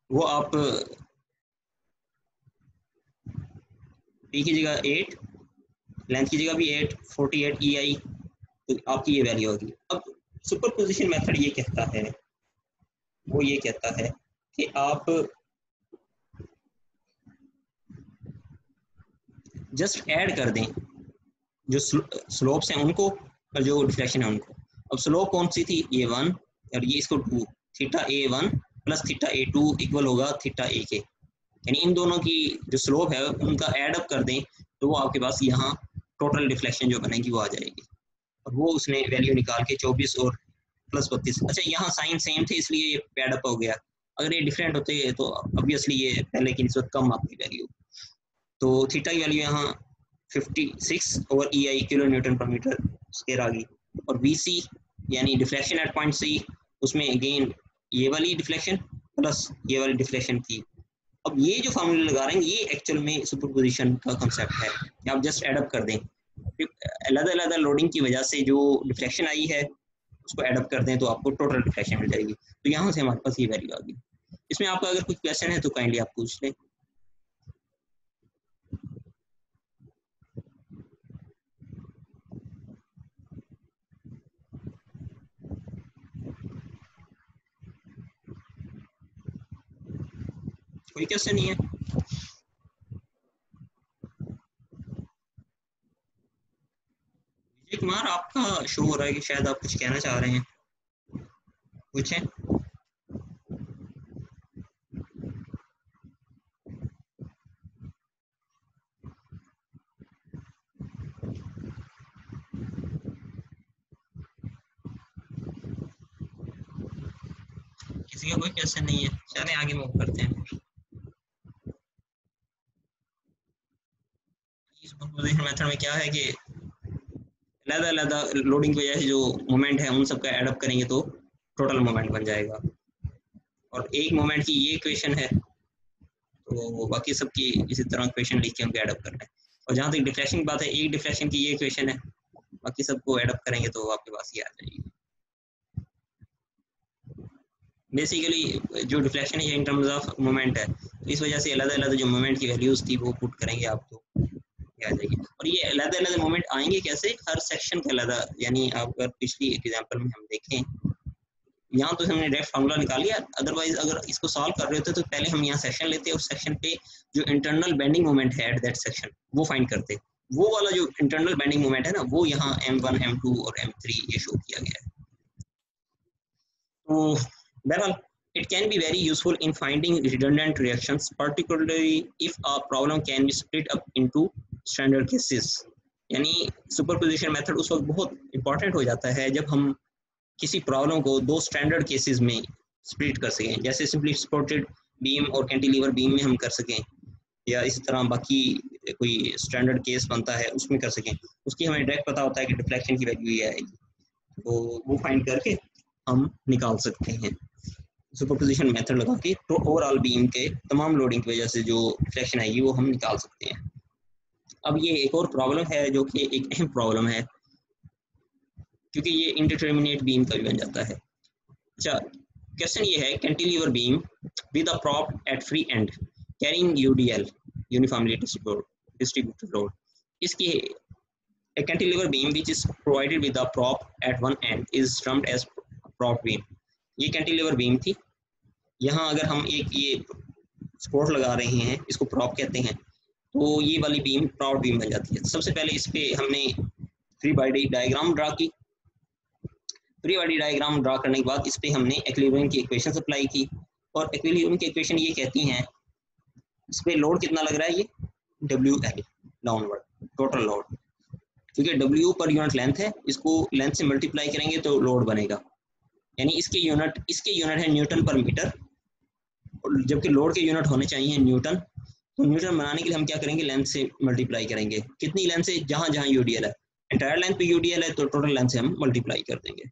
वो आप p की जगह 8, लेंथ की जगह भी 8, 48 EI, तो आपकी ये वैल्यू होगी। अब सुपरपोजिशन मेथड ये कहता है, वो ये कहता है कि आप जस्ट ऐड कर दें जो स्लोप्स हैं उनको और जो डिफ्लेक्शन है उनको। अब स्लोप कौन सी थी, ये 1 और ये इसको 2, theta A1 plus theta A2 equal होगा थीटा A के, यानी इन दोनों की जो स्लोप है उनका एड अप कर दें तो वो आपके पास यहाँ टोटल डिफ्लेक्शन जो बनेगी वो आ जाएगी। और वो उसने वैल्यू निकाल के 24 और प्लस 32, अच्छा यहाँ साइन सेम थे इसलिए ये पैड अप हो गया, अगर ये डिफरेंट होते तो ऑब्वियसली ये पहले की निस्बत कम आपकी वैल्यू। तो थीटा की वैल्यू यहाँ 56 ओवर EI किलो न्यूटन पर मीटर स्क्वायर आ गई। और VC यानी डिफ्लेक्शन एट पॉइंट C, उसमें अगेन ये वाली डिफ्लेक्शन प्लस ये वाली डिफ्लेक्शन की। अब ये जो फार्मूला लगा रहे हैं ये एक्चुअल में सुपरपोजिशन का कंसेप्ट है, आप जस्ट एडअप कर दें, अलग अलग लोडिंग की वजह से जो डिफ्लेक्शन आई है उसको एडअप कर दें तो आपको टोटल डिफ्लेक्शन मिल जाएगी। तो यहाँ से हमारे पास ये वैल्यू आ गई। इसमें आपका अगर कुछ क्वेश्चन है तो काइंडली आप पूछ लें। कोई क्वेश्चन नहीं है? विजय कुमार आपका शो हो रहा है कि शायद आप कुछ कहना चाह रहे हैं, पूछें। किसी का कोई क्वेश्चन नहीं है, चलें आगे मूव करते हैं। सुपरपोजिशन मेथड में क्या है कि अलग लोडिंग की वजह से जो मोमेंट है उन सबका एडअप करेंगे तो टोटल मोमेंट बन जाएगा। और एक मोमेंट की ये इक्वेशन है तो बाकी सबकी इसी तरह इक्वेशन लिख के उनको एडअप करना है। और जहाँ तक डिफ्लेक्शन की बात है, एक डिफ्लेक्शन की ये इक्वेशन है, बाकी सबको एडअप करेंगे तो आपके पास ये आ जाएगी। बेसिकली जो डिफ्लेक्शन है ये इन टर्म्स ऑफ मोमेंट है, तो इस वजह से अलग अलग जो मोमेंट की वैल्यूज थी वो पुट करेंगे आप तो ये आ जाएगी। और ये अलग अलग मोमेंट आएंगे कैसे, हर सेक्शन का अलग, यानी आप अगर पिछली एग्जाम्पल में हम देखें, यहाँ तो हमने डायरेक्ट फार्मूला निकाल लिया, अदरवाइज अगर इसको सॉल्व कर रहे होते तो पहले हम यहाँ सेक्शन लेते और सेक्शन पे जो इंटरनल बेंडिंग मोमेंट है एट दैट सेक्शन वो फाइंड करते। वो वाला जो इंटरनल बेंडिंग मोमेंट है ना वो यहाँ M1 M2 और M3 ये शो किया गया है। तो बहरहाल it can be very useful in finding redundant reactions, particularly if a problem can be split up into standard cases। यानी सुपरपोजिशन मेथड उस वक्त बहुत इंपॉर्टेंट हो जाता है जब हम किसी प्रॉब्लम को दो स्टैंडर्ड केसेस में स्प्लिट कर सकें, जैसे सिंपली सपोर्टेड बीम और कैंटिलीवर बीम में हम कर सकें, या इसी तरह बाकी कोई स्टैंडर्ड केस बनता है उसमें कर सकें। उसकी हमें डायरेक्ट पता होता है कि डिफ्लेक्शन की वैल्यू ये आएगी, तो वो फाइंड करके हम निकाल सकते हैं सुपरपोजिशन मेथड लगा के। तो ओवरऑल बीम के तमाम लोडिंग की वजह से जो डिफ्लेक्शन आएगी वो हम निकाल सकते हैं। अब ये एक और प्रॉब्लम है जो कि एक अहम प्रॉब्लम है क्योंकि ये इंडिटरमिनेट बीम का भी बन जाता है। अच्छा, क्वेश्चन ये है cantilever beam with a prop at free end carrying UDL uniformly distributed load. इसकी a cantilever beam which is provided with a prop at one end is termed as prop beam। ये cantilever beam थी, यहाँ अगर हम एक ये support लगा रहे हैं इसको प्रॉप कहते हैं, तो ये वाली बीम प्रॉप बीम बन जाती है। सबसे पहले इस पे हमने फ्री बॉडी डायग्राम ड्रा की, फ्री बॉडी डायग्राम ड्रा करने के बाद इस पे हमने एक्विलिब्रियम की इक्वेशन अप्लाई की, और एक्विलिब्रियम की इक्वेशन ये कहती हैं इस पे लोड कितना लग रहा है, ये WL डाउनवर्ड टोटल लोड, क्योंकि W पर यूनिट लेंथ है, इसको लेंथ से मल्टीप्लाई करेंगे तो लोड बनेगा, यानी इसके यूनिट है न्यूटन पर मीटर, जबकि लोड के यूनिट होने चाहिए न्यूटन। तो न्यूटन बनाने के लिए हम क्या करेंगे, लेंथ से मल्टीप्लाई करेंगे। कितनी लेंथ से, जहां जहां UDL है, एंटायर लेंथ पे UDL है तो टोटल लेंथ से हम मल्टीप्लाई कर देंगे।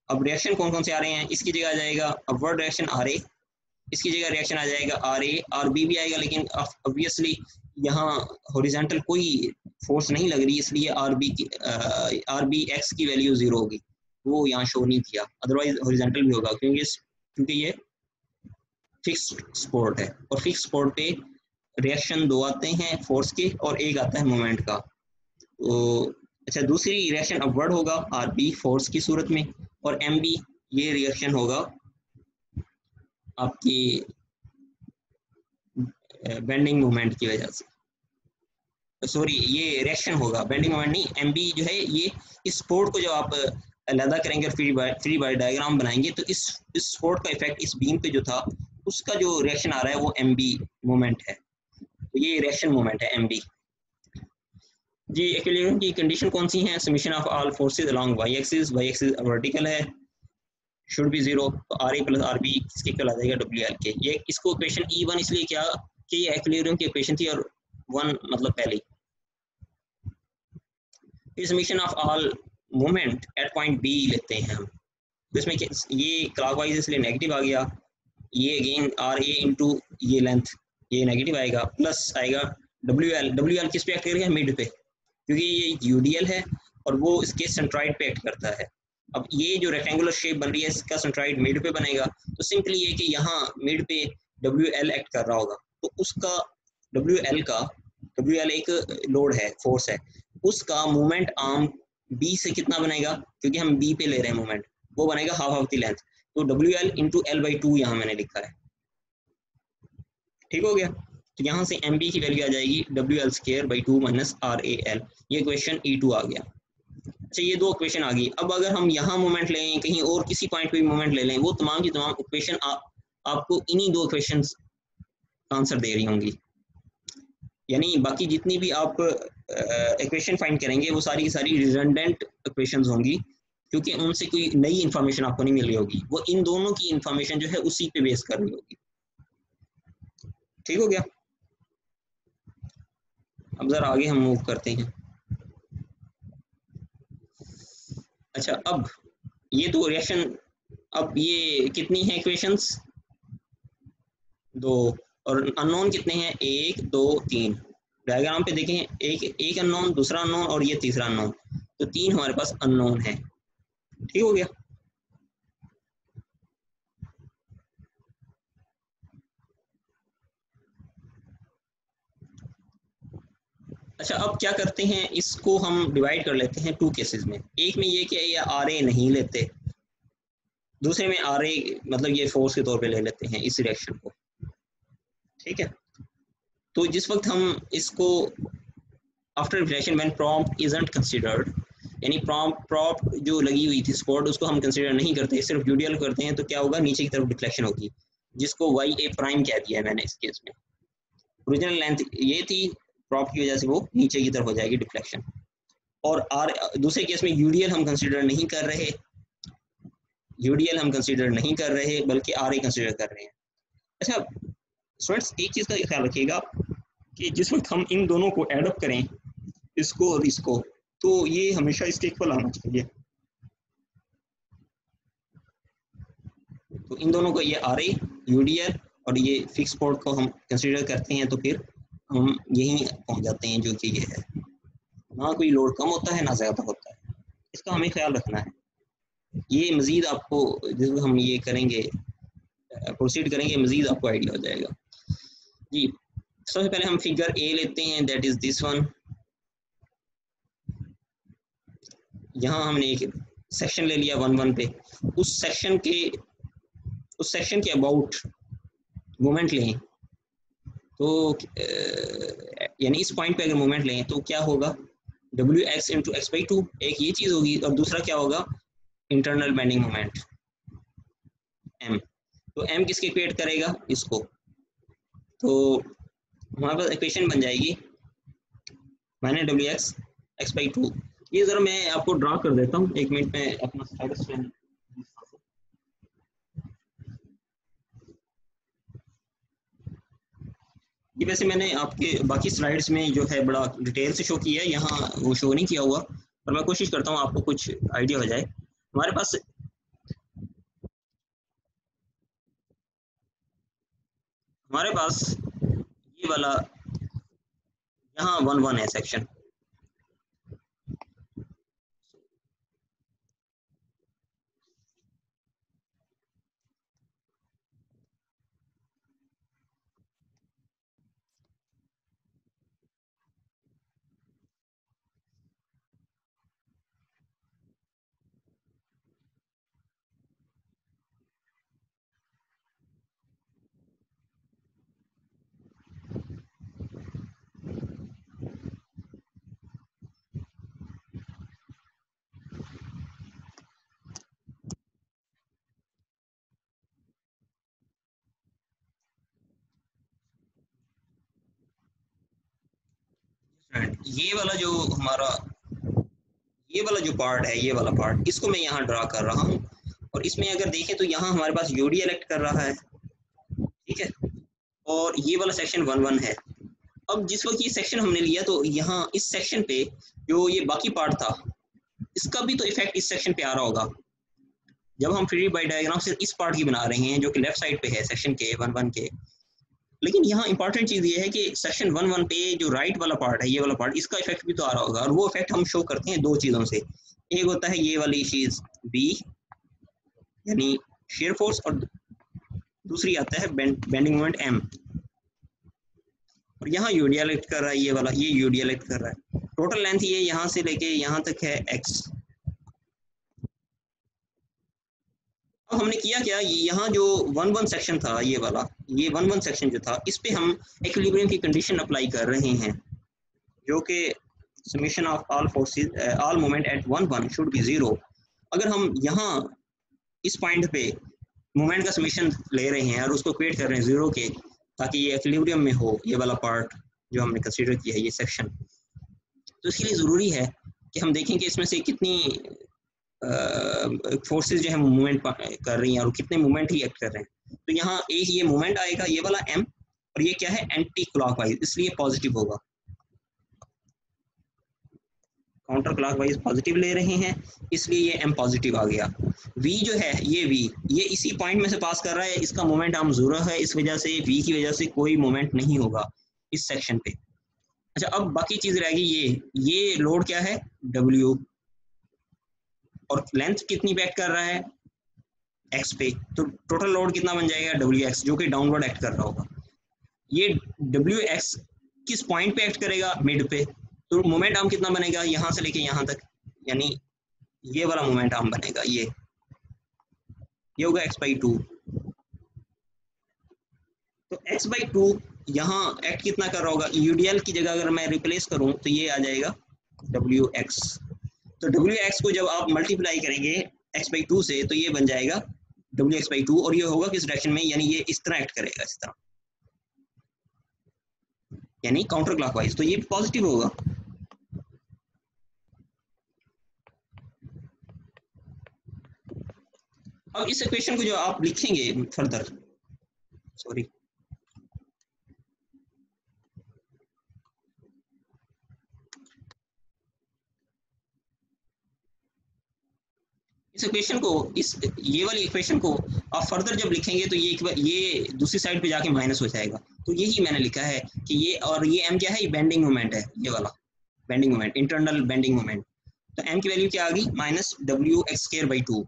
अब रिएक्शन कौन कौन से आ रहे हैं, इसकी जगह आ जाएगा अपवर्ड रिएक्शन RA, इसकी जगह रिएक्शन आ जाएगा RA, RB भी आएगा, लेकिन ऑब्वियसली यहाँ हॉरिजॉन्टल कोई फोर्स नहीं लग रही, इसलिए RBX की वैल्यू 0 होगी, वो यहाँ शो नहीं किया, अदरवाइज हॉरिजॉन्टल भी होगा क्योंकि ये फिक्स्ड सपोर्ट है, और फिक्स सपोर्ट पे रिएक्शन दो आते हैं फोर्स के और एक आता है मोमेंट का। तो अच्छा, दूसरी रिएक्शन अपवर्ड होगा आर बी फोर्स की सूरत में, और एम बी ये रिएक्शन होगा आपकी बेंडिंग मोमेंट की वजह से, सॉरी ये रिएक्शन होगा, बेंडिंग मोमेंट नहीं, एम बी जो है ये इस सपोर्ट को जो आप अलहदा करेंगे और फ्री बाई डायग्राम बनाएंगे तो इस सपोर्ट का इफेक्ट इस बीम पे जो था उसका जो रिएक्शन आ रहा है वो एम बी मोमेंट है, तो ये रिएक्शन मोमेंट है एम बी। जी इक्विलिब्रियम की कंडीशन कौन सी है? Summation of all forces along Y axis vertical है, शुड बी जीरो, तो R A plus R B किसके कहला जाएगा? डब्ल्यू एल के। ये इसको इक्वेशन ई वन इसलिए क्या कि ये इक्विलिब्रियम की इक्वेशन थी और वन मतलब पहली। Summation of all moment at point B लेते हैं हम, तो इसमें ये क्लॉकवाइज इसलिए नेगेटिव आ गया, ये अगेन आर ए इंटू ये लेंथ ये नेगेटिव आएगा, प्लस आएगा डब्ल्यू एल किस पे एक्ट करेगा? मिड पे, क्योंकि ये यूडीएल है और वो इसके सेंट्रॉइड पे एक्ट करता है। अब ये जो रेक्टेंगुलर शेप बन रही है इसका सेंट्रॉइड मिड पे बनेगा, तो सिंपली ये कि यहाँ मिड पे डब्ल्यू एल एक्ट कर रहा होगा, तो उसका डब्ल्यू एल एक लोड है, फोर्स है, उसका मूवमेंट आर्म बी से कितना बनेगा, क्योंकि हम बी पे ले रहे हैं मूवमेंट, वो बनेगा हाफ ऑफ द लेंथ, तो W L into L by two यहाँ मैंने लिखा है। ठीक हो गया, तो यहाँ से एम बी की वैल्यू आ जाएगी W L square by two minus R A L, ये क्वेश्चन ई टू आ गया। अच्छा ये दो इक्वेशन आ गई। अब अगर हम यहाँ मोमेंट लें, कहीं और किसी पॉइंट पे भी मोमेंट ले लें, वो तमाम की तमाम इक्वेशन आपको इन्हीं दो इक्वेशन आंसर दे रही होंगी, यानी बाकी जितनी भी आप इक्वेशन फाइंड करेंगे वो सारी की सारी रिडंडेंट इक्वेशंस होंगी, क्योंकि उनसे कोई नई इन्फॉर्मेशन आपको नहीं मिल रही होगी, वो इन दोनों की इन्फॉर्मेशन जो है उसी पे बेस कर रही होगी। ठीक हो गया, अब जरा आगे हम मूव करते हैं। अच्छा अब ये तो रिएक्शन, अब ये कितनी है इक्वेशंस? दो, और अननोन कितने हैं? एक दो तीन। डायग्राम पे देखें, एक अननोन, दूसरा अननोन और ये तीसरा अननोन, तो तीन हमारे पास अननोन है। ठीक हो गया, अच्छा अब क्या करते हैं, इसको हम डिवाइड कर लेते हैं टू केसेस में। एक में ये कि ये आर ए नहीं लेते, दूसरे में आर ए मतलब ये फोर्स के तौर पे ले लेते हैं इस रिएक्शन को। ठीक है, तो जिस वक्त हम इसको after reflection when prompt isn't considered, यानी प्रॉप जो लगी हुई थी सपोर्ट उसको हम कंसीडर नहीं करते, सिर्फ यूडीएल करते हैं, तो क्या होगा? नीचे की तरफ डिफ्लेक्शन होगी, जिसको वाई ए प्राइम कह दिया है मैंने इस केस में। ओरिजिनल लेंथ ये थी, प्रॉप की वजह से वो नीचे की तरफ हो जाएगी डिफ्लेक्शन। और आर दूसरे केस में यूडीएल हम कंसीडर नहीं कर रहे, यूडीएल हम कंसीडर नहीं कर रहे बल्कि आर ए कंसीडर कर रहे हैं। अच्छा स्टूडेंट्स एक चीज़ का ख्याल रखिएगा कि जिस वक्त हम इन दोनों को एडअप करें, इसको और इसको, तो ये हमेशा इसके इक्वल आना चाहिए, तो इन दोनों को ये आर ए यूडीएल और ये फिक्स पोर्ट को हम कंसीडर करते हैं, तो फिर हम यहीं पहुंच जाते हैं जो कि ये है, ना कोई लोड कम होता है ना ज़्यादा होता है, इसका हमें ख्याल रखना है। ये मज़ीद आपको जिस हम ये करेंगे प्रोसीड करेंगे मज़ीद आपको आइडिया हो जाएगा। जी सबसे पहले हम फिगर ए लेते हैं, दैट इज़ दिस वन। यहाँ हमने एक सेक्शन ले लिया वन वन पे, उस सेक्शन के अबाउट मोमेंट लें, तो यानी इस पॉइंट पे अगर मोमेंट लें तो क्या होगा? W x into x by two, एक ये चीज़ होगी, और दूसरा क्या होगा? इंटरनल बेंडिंग मोमेंट एम, तो एम किसके इक्वेट करेगा? इसको, तो हमारे पास इक्वेशन बन जाएगी minus W x x by two. ये ज़रा मैं आपको ड्रा कर देता हूँ, एक मिनट में अपना स्लाइड। ये वैसे मैंने आपके बाकी स्लाइड्स में जो है बड़ा डिटेल से शो किया है, यहाँ वो शो नहीं किया हुआ, पर मैं कोशिश करता हूँ आपको कुछ आइडिया हो जाए। हमारे पास ये वाला यहाँ वन वन है सेक्शन, ये वाला जो हमारा ये वाला जो पार्ट है, ये वाला पार्ट, इसको मैं यहाँ ड्रा कर रहा हूँ, और इसमें अगर देखें तो यहाँ हमारे पास यूडी इलेक्ट कर रहा है, ठीक है, और ये वाला सेक्शन 1-1 है। अब जिस वक्त ये सेक्शन हमने लिया तो यहाँ इस सेक्शन पे जो ये बाकी पार्ट था, इसका भी तो इफेक्ट इस सेक्शन पे आ रहा होगा। जब हम 3D बाई डायग्राम से इस पार्ट की बना रहे हैं जो कि लेफ्ट साइड पे है सेक्शन के 1-1 के, लेकिन यहाँ इंपॉर्टेंट चीज़ ये है कि सेक्शन 1-1 पे जो राइट वाला पार्ट है, ये वाला पार्ट, इसका इफेक्ट भी तो आ रहा होगा, और वो इफेक्ट हम शो करते हैं दो चीज़ों से। एक होता है ये वाली चीज़ बी यानी शेयर फोर्स, और दूसरी आता है बेंडिंग मोमेंट एम, और यहाँ यूडी इलेक्ट कर रहा है, ये वाला, ये यूडी इलेक्ट कर रहा है। टोटल लेंथ ये यहाँ से लेके यहाँ तक है एक्स। अब हमने किया क्या, यहाँ जो 1-1 सेक्शन था, ये वाला, ये 1-1 सेक्शन जो था, इस पे हम इक्विलिब्रियम की कंडीशन अप्लाई कर रहे हैं, जो कि summation of all forces all moment eight 1-1 should be 0। अगर हम यहाँ इस पॉइंट पे मोमेंट का समेशन ले रहे हैं और उसको इक्वेट कर रहे हैं 0 के, ताकि ये इक्विलिब्रियम में हो, ये वाला पार्ट जो हमने कंसीडर किया है, ये सेक्शन, तो इसके लिए ज़रूरी है कि हम देखें कि इसमें से कितनी फोर्सेस जो है मूवमेंट कर रही हैं और कितने मूवमेंट ही एक्ट कर रहे हैं। तो यहाँ एक ये मूवमेंट आएगा, ये वाला एम, और ये क्या है, एंटी क्लॉकवाइज, इसलिए पॉजिटिव होगा। काउंटर क्लॉकवाइज पॉजिटिव ले रहे हैं, इसलिए ये एम पॉजिटिव आ गया। वी जो है, ये वी, ये इसी पॉइंट में से पास कर रहा है, इसका मोमेंट आर्म 0 है, इस वजह से वी की वजह से कोई मोमेंट नहीं होगा इस सेक्शन पे। अच्छा, अब बाकी चीज रहेगी, ये लोड क्या है, डब्ल्यू, और लेंथ कितनी पे एक्ट कर रहा है, एक्स पे, तो टोटल लोड कितना बन जाएगा, डब्ल्यू एक्स, जो कि डाउनवर्ड एक्ट कर रहा होगा। ये डब्ल्यू एक्स किस पॉइंट पे एक्ट करेगा, मिड पे, तो मोमेंट आर्म कितना बनेगा, यहाँ से लेके यहाँ तक, यानी ये वाला मोमेंट आर्म बनेगा, ये होगा x/2। तो x/2 यहाँ एक्ट कितना कर रहा होगा, यूडीएल की जगह अगर मैं रिप्लेस करूं तो ये आ जाएगा wx। तो wx को जब आप मल्टीप्लाई करेंगे x/2 से, तो ये बन जाएगा wx/2, और ये होगा किस डायरेक्शन में, यानी ये इस तरह एक्ट करेगा, इस तरह, यानी काउंटर क्लॉकवाइज, तो ये पॉजिटिव होगा। अब इस इक्वेशन को जो आप लिखेंगे फर्दर, सॉरी, इस इक्वेशन को, ये वाली इक्वेशन को आप फर्दर जब लिखेंगे तो ये दूसरी साइड पे जाके माइनस हो जाएगा। तो यही मैंने लिखा है कि ये, और ये एम क्या है, ये बेंडिंग मोमेंट है, ये वाला bending moment, internal bending moment. तो एम की वैल्यू क्या आ गई, -wx²/2।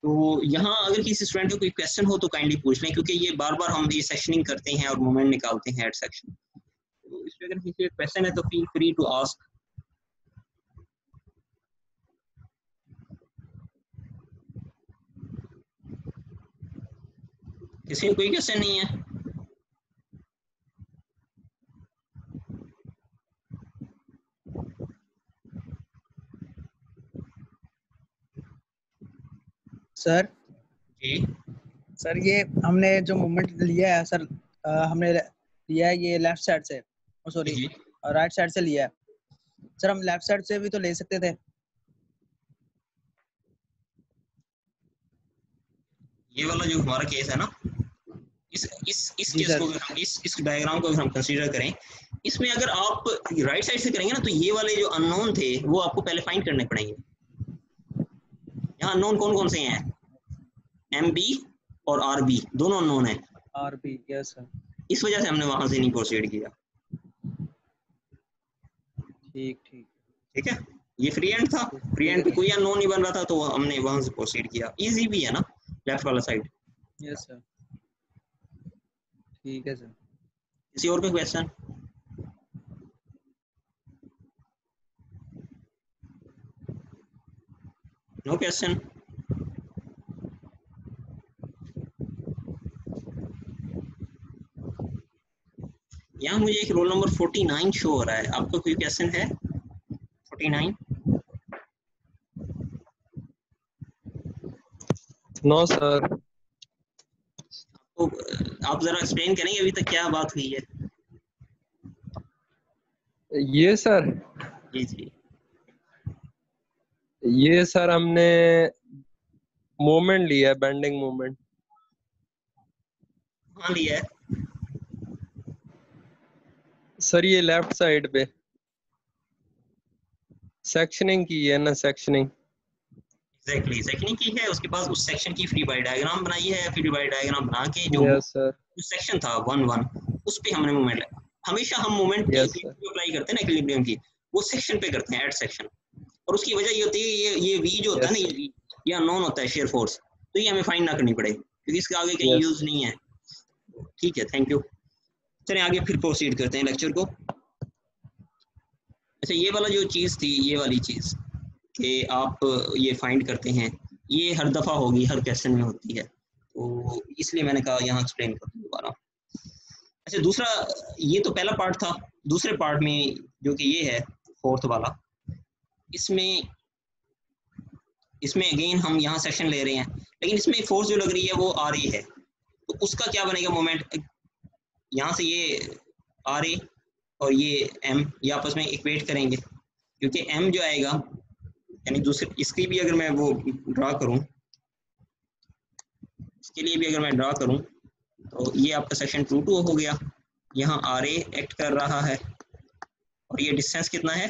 तो यहाँ अगर किसी स्टूडेंट को कोई क्वेश्चन हो तो काइंडली पूछ लें, क्योंकि ये बार बार हम ये सेक्शनिंग करते हैं और मोमेंट निकालते हैं एट सेक्शन। तो इसमें अगर किसी का क्वेश्चन है तो फील फ्री टू आस्क। किसी को कोई क्वेश्चन नहीं है? सर जी सर, ये हमने जो मूवमेंट लिया है सर, हमने लिया है ये लेफ्ट साइड से, सॉरी राइट साइड से लिया है सर। हम लेफ्ट साइड से भी तो ले सकते थे। ये वाला जो हमारा केस है ना, इस केस को, इस डायग्राम को हम कंसीडर करें, इसमें अगर आप राइट साइड से करेंगे ना, तो ये वाले जो अननोन थे वो आपको पहले फाइंड करने पड़ेंगे। यहाँ अननोन कौन कौन से हैं, एम बी और आर बी, दोनों अननोन है। R B, yes sir. इस वजह से हमने वहां से नहीं प्रोसीड किया। ठीक है, ये फ्री एंड था, फ्री एंड पे कोई अननोन नहीं बन रहा था, तो हमने वहां से प्रोसीड किया। इजी भी है ना लेफ्ट वाला साइड। यस सर, ठीक है सर। किसी और का क्वेश्चन? No question? यहाँ मुझे एक रोल नंबर 49 शो हो रहा है, आपका कोई क्वेश्चन है? 49? No sir. आप जरा एक्सप्लेन करेंगे अभी तक क्या बात हुई है? ये सर, जी जी। ये सर हमने मोमेंट लिया है, बेंडिंग मोमेंट। हाँ लिया है सर ये लेफ्ट साइड पे सेक्शनिंग की है ना, सेक्शनिंग। एग्जैक्टली सेक्शनिंग की है, उसके बाद उस सेक्शन की फ्री बाई डायग्राम बनाई है, फ्री बाई डायग्राम बना के जो यस सर, जो सेक्शन था 1 1 उस पे हमने मूवमेंट, हमेशा हम मूवमेंट यस सर, अप्लाई करते हैं ना इक्विलिब्रियम की, वो सेक्शन पे करते हैं एट सेक्शन। और उसकी वजह ये होती है, ये वी जो होता है यस ना, ये सर, वी ये अननोन होता है शेयर फोर्स, तो ये हमें फाइंड ना करनी पड़े क्योंकि इसके आगे कहीं यस। यूज नहीं है। ठीक है, थैंक यू। चलिए आगे फिर प्रोसीड करते हैं लेक्चर को। अच्छा ये वाला जो चीज़ थी, ये वाली चीज़ कि आप ये फाइंड करते हैं, ये हर दफ़ा होगी, हर क्वेश्चन में होती है, तो इसलिए मैंने कहा यहाँ एक्सप्लेन कर दूँ दोबारा। अच्छा दूसरा, ये तो पहला पार्ट था, दूसरे पार्ट में जो कि ये है फोर्थ वाला, इसमें इसमें अगेन हम यहाँ सेक्शन ले रहे हैं, लेकिन इसमें फोर्स जो लग रही है वो आ रही है, तो उसका क्या बनेगा मोमेंट, यहाँ से ये आर ए और ये एम ये आपस में इक्वेट करेंगे, क्योंकि एम जो आएगा, यानी दूसरे इसकी भी अगर मैं वो ड्रा करूँ, इसके लिए भी अगर मैं ड्रा करूँ, तो ये आपका सेक्शन 2 हो गया, यहाँ आर ए एक्ट कर रहा है और ये डिस्टेंस कितना है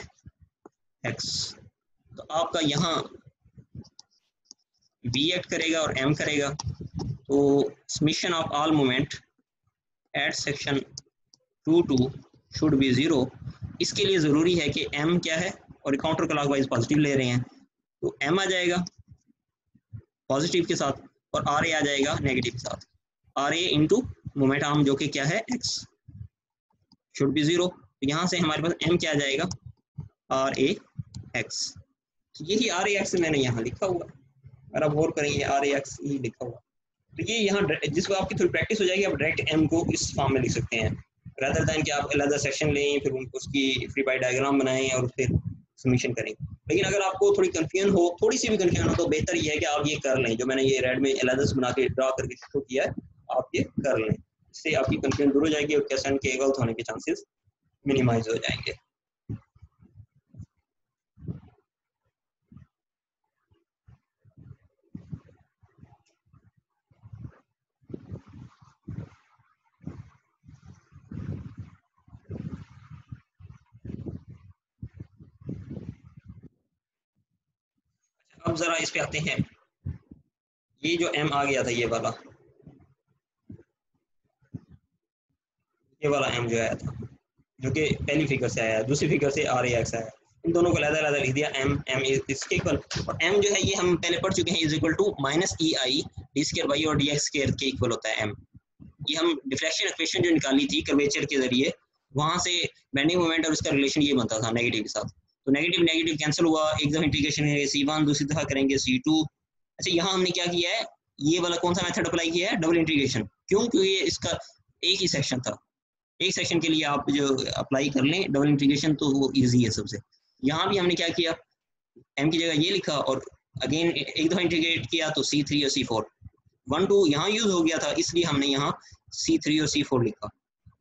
एक्स, तो आपका यहाँ बी एक्ट करेगा और एम करेगा, तो summation of all moment eight section 2 should be 0। इसके लिए ज़रूरी है कि एम क्या है, और काउंटर क्लॉकवाइज पॉजिटिव ले रहे हैं, तो एम आ जाएगा पॉजिटिव के साथ और आर ए आ जाएगा नेगेटिव के साथ, R A into moment arm जो कि क्या है एक्स शुड बी 0, तो यहाँ से हमारे पास एम क्या आ जाएगा आर ए एक्स, यही आर ए एक्स मैंने यहाँ लिखा हुआ, अगर आप गौर करेंगे आर ए एक्स ही लिखा हुआ, तो ये यहाँ जिसको आपकी थोड़ी प्रैक्टिस हो जाएगी, आप डायरेक्ट एम को इस फॉर्म में लिख सकते हैं, रादर दैन कि आप अलग सेक्शन लें, फिर उसकी फ्री बाई डायग्राम बनाएं और फिर सबमिशन करें। लेकिन अगर आपको थोड़ी कंफ्यूजन हो, थोड़ी सी भी कंफ्यूजन हो, तो बेहतर ये है कि आप ये कर लें, जो मैंने ये रेड में एलादस बना के ड्रा करके शो किया है, आप ये कर लें, इससे आपकी कंफ्यूजन दूर हो जाएगी और क्वेश्चन के गलत होने के चांसेस मिनिमाइज हो जाएंगे। अब जरा इस पे आते हैं, ये जो एम आ गया था ये वाला एम जो आया था, जो कि पहली फिगर से आया, दूसरी फिगर से आर ए एक्स आया, इन दोनों को अलग लिख दिया, एम एम इसके इक्वल, और एम जो है ये हम पहले पढ़ चुके हैं, is equal to minus E I D square Y और डी एक्स स्क्वायर के इक्वल होता है एम। ये हम डिफ्लेक्शन इक्वेशन जो निकाली थी कर्वेचर के जरिए, वहां से बेंडिंग मोमेंट और उसका रिलेशन ये बनता था नेगेटिव के साथ, तो नेगेटिव नेगेटिव कैंसिल हुआ, एक दफा इंटीग्रेशन है C1, दूसरी दफा करेंगे C2। अच्छा यहाँ हमने क्या किया है, ये वाला कौन सा मेथड अप्लाई किया है, डबल इंटीग्रेशन, क्यों, क्योंकि इसका एक ही सेक्शन था, एक सेक्शन के लिए आप जो अप्लाई कर लें डबल इंटीग्रेशन तो वो इजी है सबसे। यहाँ भी हमने क्या किया, एम की जगह ये लिखा और अगेन एक दफा इंटीग्रेट किया तो C3 और C4, 1 2 यहाँ यूज हो गया था, इसलिए हमने यहाँ C3 और C4 लिखा।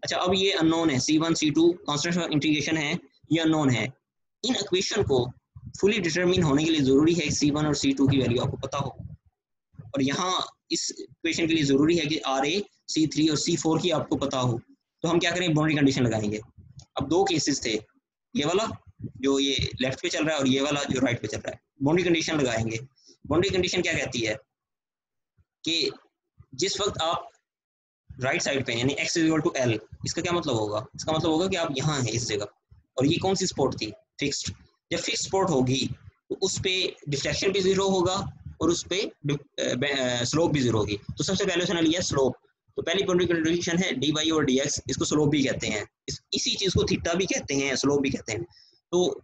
अच्छा अब ये अननोन है, C1 C2 constant of integration है, ये अननोन है, इन इक्वेशन को फुली डिटरमिन होने के लिए जरूरी है C1 और C2 की वैल्यू आपको पता हो, और यहाँ इस इक्वेशन के लिए जरूरी है कि RA C3 और C4 की आपको पता हो, तो हम क्या करें, बाउंड्री कंडीशन लगाएंगे। अब दो केसेस थे, ये वाला जो ये लेफ्ट पे चल रहा है और ये वाला जो राइट पे चल रहा है, बाउंड्री कंडीशन लगाएंगे। बाउंड्री कंडीशन क्या कहती है कि जिस वक्त आप राइट साइड पे यानी x इक्वल टू l, इसका क्या मतलब होगा, इसका मतलब होगा कि आप यहाँ हैं इस जगह, और ये कौन सी स्पॉट थी, फिक्स्ड, जब फिक्स स्पॉट होगी तो उस पे डिफ्लेक्शन भी जीरो होगा और उस पे स्लोप भी जीरो होगी। तो सबसे पहले उसने लिया स्लोप, तो पहली बाउंड्री कंडीशन है dy और dx, इसको स्लोप भी कहते हैं, इसी चीज को थीटा भी कहते हैं, स्लोप भी कहते हैं। तो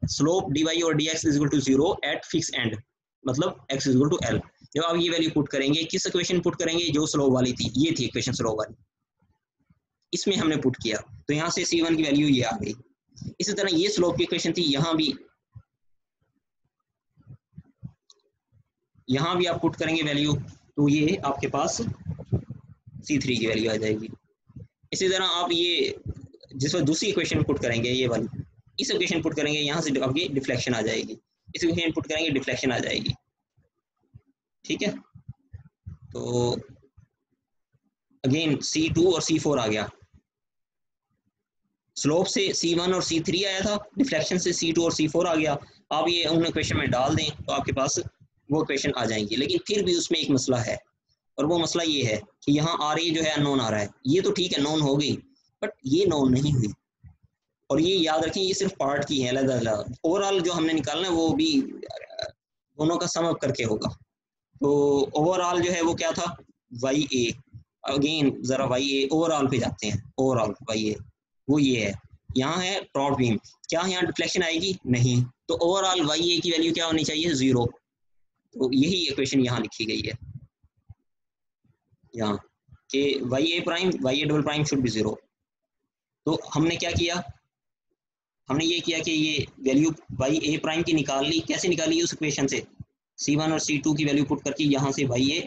स्लोप dy और dx is equal to 0 at fix end, मतलब x is equal to l। जब आप ये वैल्यू पुट करेंगे, किस इक्वेशन पुट करेंगे, जो स्लोप वाली थी, ये थी इक्वेशन स्लोप वाली, इसमें हमने पुट किया, तो यहाँ से C1 की वैल्यू ये आ गई। इसी तरह ये स्लोप की इक्वेशन थी, यहाँ भी आप पुट करेंगे वैल्यू, तो ये आपके पास C3 की वैल्यू आ जाएगी। इसी तरह आप ये जिस वक्त दूसरी इक्वेशन पुट करेंगे, ये वाली, इस इक्वेशन पुट करेंगे, यहाँ से आपकी डिफ्लेक्शन आ जाएगी, इस इक्वेशन पुट करेंगे डिफ्लेक्शन आ जाएगी, ठीक है। तो अगेन C2 और C4 आ गया, स्लोप से C1 और C3 आया था, डिफ्लेक्शन से C2 और C4 आ गया। आप ये उन इक्वेशन में डाल दें तो आपके पास वो इक्वेशन आ जाएंगी। लेकिन फिर भी उसमें एक मसला है, और वो मसला ये है कि यहाँ RA जो है अननोन आ रहा है। ये तो ठीक है, नोन हो गई, बट ये नोन नहीं हुई। और ये याद रखें, ये सिर्फ पार्ट की है, अलग-अलग। ओवरऑल जो हमने निकालना है वो भी दोनों का सम अप करके होगा। तो ओवरऑल जो है वो क्या था, YA। अगेन जरा YA ओवरऑल पे जाते हैं, ओवरऑल YA वो ये है, यहाँ है टॉप बीम, क्या यहाँ डिफ्लेक्शन आएगी? नहीं। तो ओवरऑल YA की वैल्यू क्या होनी चाहिए? 0। तो यही इक्वेशन यहाँ लिखी गई है, यहाँ कि YA prime YA double prime should be 0। तो हमने क्या किया, हमने ये किया कि ये वैल्यू YA प्राइम की निकाल ली। कैसे निकाली? उस इक्वेशन से C1 और C2 की वैल्यू पुट करके यहाँ से YA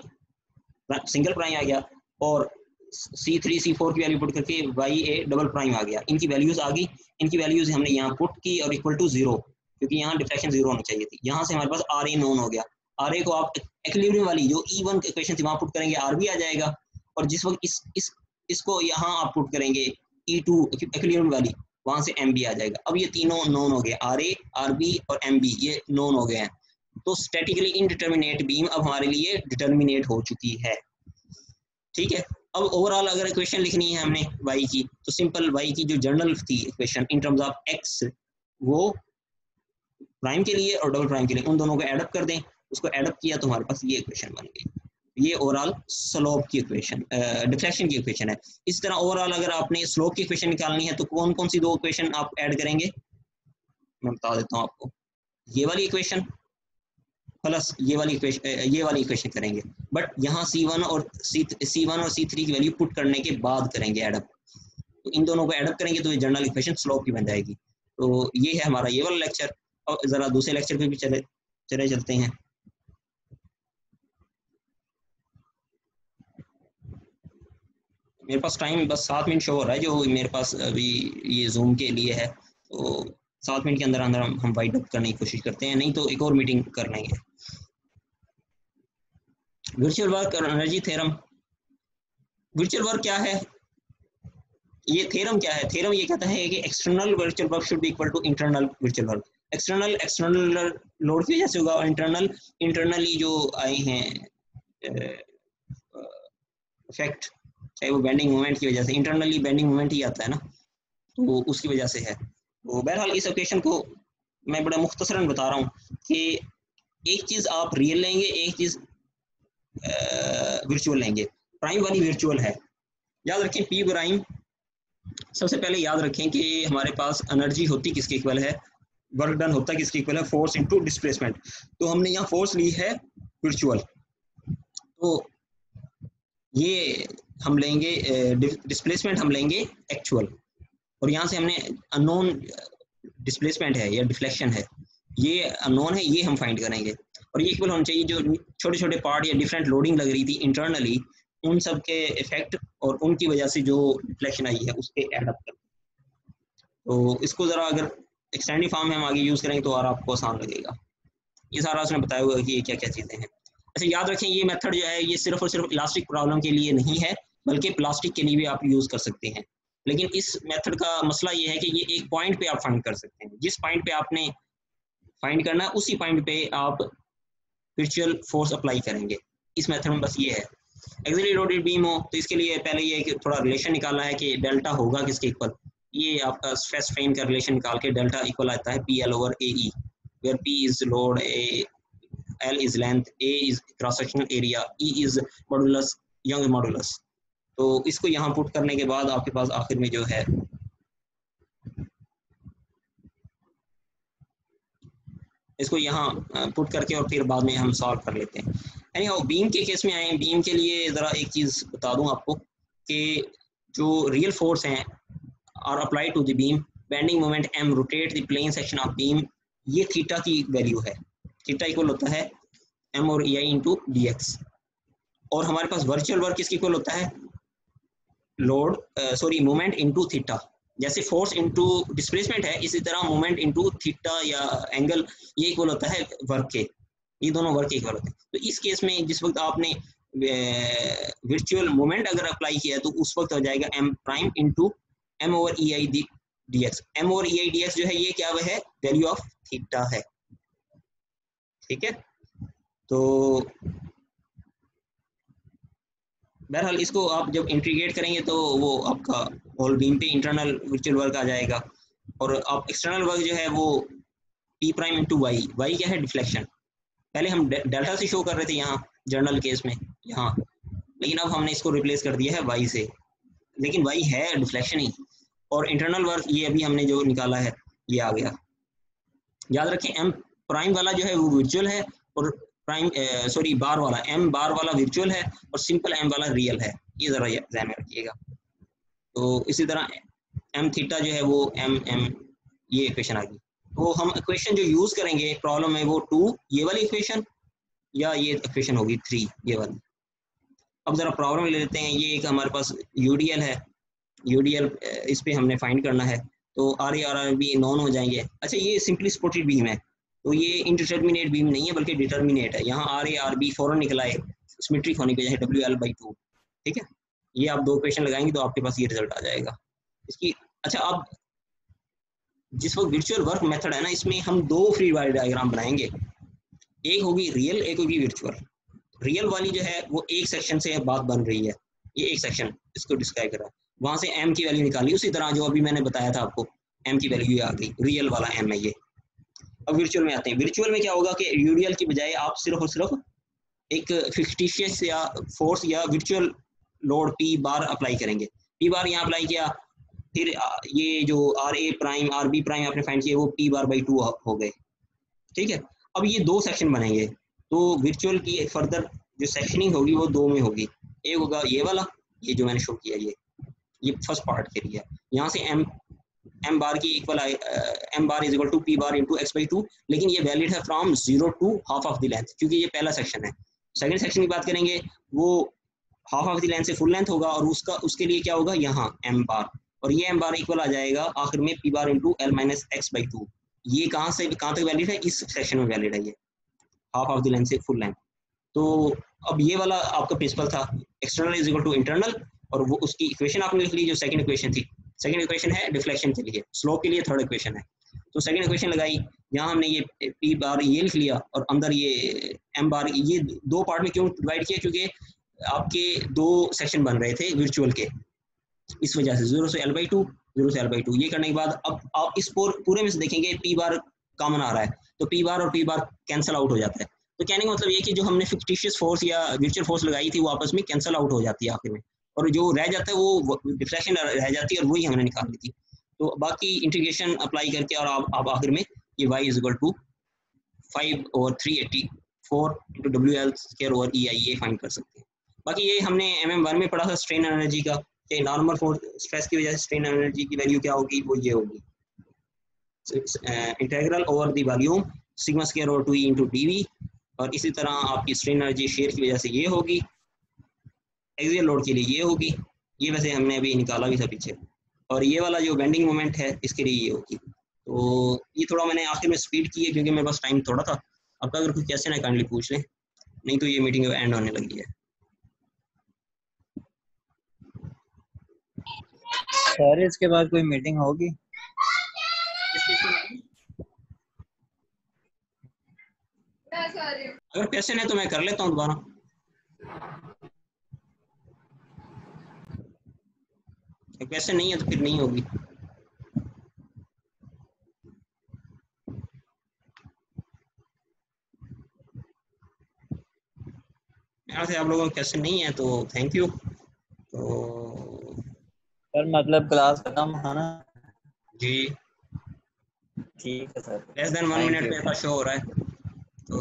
सिंगल प्राइम आ गया, और C3 C4 की वैल्यू पुट करके YA डबल प्राइम आ गया। इनकी वैल्यूज आ गई, इनकी वैल्यूज हमने यहाँ पुट की और इक्वल टू 0, क्योंकि यहाँ डिफ्लेक्शन 0 होनी चाहिए थी। यहाँ से हमारे पास RA नोन हो गया। RA को आप इक्विलिब्रियम वाली जो E1 इक्वेशन थी वहाँ पुट करेंगे, RB आ जाएगा। और जिस वक्त इसको यहाँ आप पुट करेंगे E2 इक्विलिब्रियम वाली, वहाँ से MB आ जाएगा। अब ये तीनों नोन हो गए, RA RB और MB ये नोन हो गए हैं। तो स्टैटिकली इनडिटर्मिनेट बीम अब हमारे लिए डिटर्मिनेट हो चुकी है, ठीक है। अब ओवरऑल अगर इक्वेशन लिखनी है हमने y की, तो सिंपल y की जो जनरल थी equation in terms of x, वो प्राइम के लिए और डबल प्राइम के लिए उन दोनों को एडअप कर दें। उसको एडअप किया तो हमारे पास ये इक्वेशन बन गई। ये ओवरऑल स्लोप की इक्वेशन, डिफ्लेक्शन की इक्वेशन है। इस तरह ओवरऑल अगर आपने स्लोप की इक्वेशन निकालनी है तो कौन कौन सी दो इक्वेशन आप ऐड करेंगे, मैं बता देता हूँ आपको। ये वाली इक्वेशन प्लस ये वाली इक्वेशन करेंगे, बट यहाँ C1 और C3 की वैल्यू पुट करने के बाद करेंगे एडअप। तो इन दोनों को एडअप करेंगे तो ये जनरल इक्वेशन स्लोप की बन जाएगी। तो ये है हमारा ये वाला लेक्चर। और जरा दूसरे लेक्चर पे भी चलते हैं। मेरे पास टाइम बस 7 मिनट शो हो रहा है जो मेरे पास अभी ये जूम के लिए है, तो 7 मिनट के अंदर अंदर हम वाइड अप करने की कोशिश करते हैं, नहीं तो एक और मीटिंग कर लेंगे। वर्चुअल वर्क और एनर्जी थ्योरम। वर्चुअल वर्क क्या है, ये थ्योरम क्या है? थ्योरम ये कहता है कि external virtual work should be equal to internal virtual work. External load की वजह से होगा, और इंटरनली जो आए हैं इफेक्ट, चाहे वो बेंडिंग मोमेंट की वजह से, इंटरनली बेंडिंग मोमेंट ही आता है ना, तो उसकी वजह से है। तो बहरहाल इस इक्वेशन को मैं बड़ा मुख्तसरन बता रहा हूँ कि एक चीज़ आप रियल लेंगे, एक चीज़ वर्चुअल लेंगे। प्राइम वाली वर्चुअल है, याद रखें P प्राइम। सबसे पहले याद रखें कि हमारे पास एनर्जी होती किसके इक्वल है, वर्क डन होता किसके इक्वल है, फोर्स इनटू डिस्प्लेसमेंट। तो हमने यहाँ फोर्स ली है वर्चुअल, तो ये हम लेंगे डिस्प्लेसमेंट हम लेंगे एक्चुअल, और यहाँ से हमने अननोन डिस्प्लेसमेंट है या डिफ्लेक्शन है, ये अननोन है, ये हम फाइंड करेंगे। और ये इक्वल होना चाहिए जो छोटे छोटे पार्ट या डिफरेंट लोडिंग लग रही थी इंटरनली, उन सब के इफेक्ट और उनकी वजह से जो डिफ्लेक्शन आई है उसके एडअप कर। तो इसको ज़रा अगर एक्सटेंडिव फॉर्म में हम आगे यूज़ करेंगे तो और आपको आसान लगेगा। ये सारा उसने बताया हुआ है कि ये क्या क्या चीज़ें हैं। अच्छा याद रखें, ये मेथड जो है ये सिर्फ और सिर्फ इलास्टिक प्रॉब्लम के लिए नहीं है, बल्कि प्लास्टिक के लिए भी आप यूज़ कर सकते हैं। लेकिन इस मेथड का मसला ये है कि ये एक पॉइंट पे आप फाइंड कर सकते हैं। जिस पॉइंट पे आपने फाइंड करना है उसी पॉइंट पे आप वर्चुअल फोर्स अप्लाई करेंगे। इस मेथड में बस ये है। एक्सियली लोडेड बीम हो तो इसके लिए पहले ये कि थोड़ा रिलेशन निकालना है कि डेल्टा होगा किसके इक्वल। ये आपका स्ट्रेस स्ट्रेन का रिलेशन निकाल के डेल्टा इक्वल आता है PL over AE, where P is load, L is length, A is cross sectional area, E is modulus, Young's modulus। तो इसको यहाँ पुट करने के बाद आपके पास आखिर में जो है इसको यहाँ पुट करके और फिर बाद में हम सॉल्व कर लेते हैं। एनीहाउ बीम के केस में आए, बीम के लिए ज़रा एक चीज़ बता दूँ आपको कि जो रियल फोर्स हैं are applied to the beam, bending moment M rotate the plane section of beam, ये थीटा की वैल्यू है। थीटा इक्वल होता है M और EI इंटू DX। और हमारे पास वर्चुअल वर्क किसकी इक्वल होता है, लोड मोमेंट इंटू थीटा। जैसे फोर्स इनटू डिस्प्लेसमेंट है, इसी तरह मोमेंट इनटू थीटा या एंगल ये इक्वल होता है वर्क के, ये दोनों वर्क इक्वल होते हैं। तो इस केस में जिस वक्त आपने वर्चुअल मोमेंट अगर अप्लाई किया तो उस वक्त हो जाएगा m prime into m over E I D x. m over E I D x जो है ये क्या है, वैल्यू ऑफ थीटा है, ठीक है। तो बहरहाल इसको आप जब इंटीग्रेट करेंगे तो वो आपका होल बीम पे इंटरनल वर्चुअल वर्क आ जाएगा, और आप एक्सटर्नल वर्क जो है वो p prime into Y, Y क्या है डिफ्लेक्शन। पहले हम डेल्टा से शो कर रहे थे यहाँ जर्नल केस में यहाँ, लेकिन अब हमने इसको रिप्लेस कर दिया है वाई से, लेकिन वाई है डिफ्लेक्शन ही। और इंटरनल वर्क ये अभी हमने जो निकाला है ये आ गया। याद रखें m प्राइम वाला जो है वो वर्चुअल है, और प्राइम सॉरी बार वाला m बार वाला वर्चुअल है, और सिंपल m वाला रियल है, ये जरा ध्यान में रखिएगा। तो इसी तरह m थीटा जो है वो m ये इक्वेशन आ गई। तो हम इक्वेशन जो यूज करेंगे प्रॉब्लम में वो 2 ये वाली इक्वेशन या ये इक्वेशन होगी 3 ये वाली। अब जरा प्रॉब्लम ले लेते हैं। ये एक हमारे पास यूडीएल है, यूडीएल इस पे हमने फाइंड करना है, तो R A R B known हो जाएंगे। अच्छा ये सिंपली सपोर्टेड बीम है, तो ये इंडिटरमिनेट बीम नहीं है बल्कि डिटर्मिनेट है। यहाँ आर ए आर बी फौरन निकला है सिमेट्रिक होने की वजह से WL/2, ठीक है। ये आप 2 इक्वेशन लगाएंगे तो आपके पास ये रिजल्ट आ जाएगा इसकी। अच्छा अब जिस वक्त वर्चुअल वर्क मेथड है ना, इसमें हम 2 फ्री बॉडी डायग्राम बनाएंगे, एक होगी रियल एक होगी वर्चुअल। रियल वाली जो है वो एक सेक्शन से बात बन रही है, ये एक सेक्शन इसको डिस्क्राइब कर रहा है, वहां से m की वैल्यू निकाली, उसी तरह जो अभी मैंने बताया था आपको m की वैल्यू आ गई, रियल वाला m है ये। अब वर्चुअल में आते हैं। वर्चुअल में क्या होगा कि यूडीएल की बजाय आप सिर्फ और सिर्फ एक फिक्टिशियस या फोर्स या virtual load p bar apply करेंगे। p बार यहाँ अप्लाई किया, फिर ये जो R A prime R B prime आपने फाइंड किया वो p/2 हो गए, ठीक है। अब ये 2 सेक्शन बनेंगे, तो वर्चुअल की फर्दर जो सेक्शनिंग होगी वो 2 में होगी। एक होगा ये वाला, ये जो मैंने शो किया ये फर्स्ट पार्ट के लिए। यहाँ से m बार की equal m bar is equal to p bar into x/2, लेकिन ये वैलिड है from 0 to half of the length, क्योंकि ये पहला सेक्शन है। सेकंड सेक्शन की बात करेंगे वो हाफ ऑफ द लेंथ से फुल लेंथ होगा, और उसके लिए क्या होगा यहाँ m बार, और ये m बार इक्वल आ जाएगा आखिर में p बार इंटू l-x/2। ये कहाँ से कहाँ तक वैलिड है, इस सेक्शन में वैलिड है ये हाफ ऑफ द लेंथ से फुल लेंथ। तो अब ये वाला आपका प्रिंसिपल था external is equal to internal, और वो उसकी इक्वेशन आपने लिख ली जो सेकंड इक्वेशन थी। सेकंड इक्वेशन है डिफ्लेक्शन के लिए, स्लोप के लिए थर्ड इक्वेशन है। तो सेकंड इक्वेशन लगाई, यहाँ हमने ये p बार ये लिख लिया, और अंदर ये m बार, ये 2 पार्ट में क्यों डिवाइड किया, क्योंकि आपके 2 सेक्शन बन रहे थे वर्चुअल के, इस वजह से 0 से l/2 0 से l/2। ये करने के बाद अब आप इस पूरे में से देखेंगे p बार कॉमन आ रहा है, तो p बार और p बार कैंसिल आउट हो जाता है। तो कहने का मतलब ये कि जो हमने फिक्टिशियस फोर्स या वर्चुअल फोर्स लगाई थी वो आपस में कैंसिल आउट हो जाती है आखिर में, और जो रह जाता है वो डिफ्लेक्शन रह जाती है, और वही हमने निकाली थी। तो बाकी इंटीग्रेशन अप्लाई करके और आप आखिर में ये y is equal to 5/384 into WL/EI ये फाइंड कर सकते हैं। बाकी ये हमने MM1 में पढ़ा था स्ट्रेन एनर्जी का, कि नॉर्मल फोर्स स्ट्रेस की वजह से स्ट्रेन एनर्जी की वैल्यू क्या होगी, वो ये होगी integral over the volume sigma square over 2E into dV, और इसी तरह आपकी स्ट्रेन एनर्जी शेयर की वजह से ये होगी, एक्सियल लोड के लिए ये होगी, ये वैसे हमने अभी निकाला भी था पीछे, और ये वाला जो बेंडिंग मोमेंट है इसके लिए ये होगी। तो ये थोड़ा मैंने आखिर में स्पीड की है क्योंकि मेरे पास टाइम थोड़ा था। आपका अगर कुछ क्वेश्चन है काइंडली पूछ लें, नहीं तो ये मीटिंग एंड होने लगी है। सर इसके बाद कोई मीटिंग होगी? अगर क्वेश्चन है तो मैं कर लेता हूँ दोबारा। क्वेश्चन नहीं है तो फिर नहीं होगी। यहाँ से आप लोगों का क्वेश्चन नहीं है तो थैंक यू। तो सर मतलब क्लास खत्म है ना? जी ठीक है सर। लेस देन 1 मिनट पे ऐसा शो हो रहा है, तो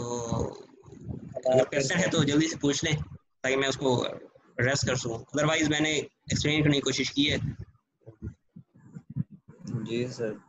अगर क्वेश्चन है तो जल्दी से पूछ लें ताकि मैं उसको एड्रेस कर सकूँ। अदरवाइज मैंने एक्सप्लेन करने की कोशिश की है। जी सर।